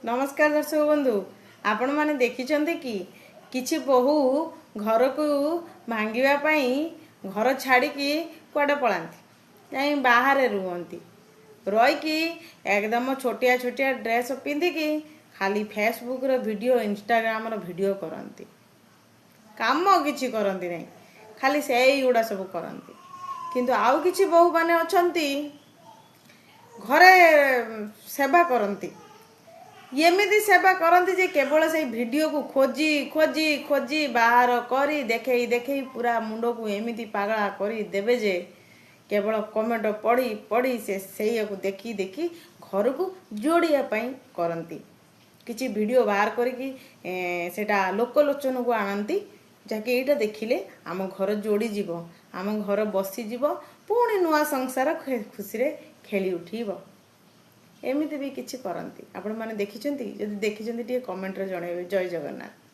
नमस्कार दर्शक बंधु, आपण माने देखिचंते कि किछि बहु घर को भांगिबा पई घर छाड़ी की कुआडे पलांती जाई बाहर रुहंती रही कि एकदम छोटिया छोटिया ड्रेस पिंधि कि खाली फेसबुक रो वीडियो इंस्टाग्राम रो वीडियो करंती काम किछि करंती नहीं खाली सेई गुडा सब करंती किंतु आउ किछि बहु माने अछंती घरे सेवा करंती एमती सेवा करती जे केवल से वीडियो को खोजी खोजी खोजी बाहर करी देखे देखे पूरा मुंड को एमती पागला करी देवे जे केवल कमेंट पढ़ी पढ़ी से देखी देखी घर को जोड़िया करती किसी वीडियो बाहर करी सेटा लोकलोचन को आनती जाके यहाँ देखिले आम घर जोड़ी जीव आम घर बसी जीव पुणी नुआ संसार खुशी रे खेली उठीब एमिति भी किछि करंती आपण माने देखिचंती जदि देखिचंती टिके कमेंट रे जणाइबे। जय जगन्नाथ।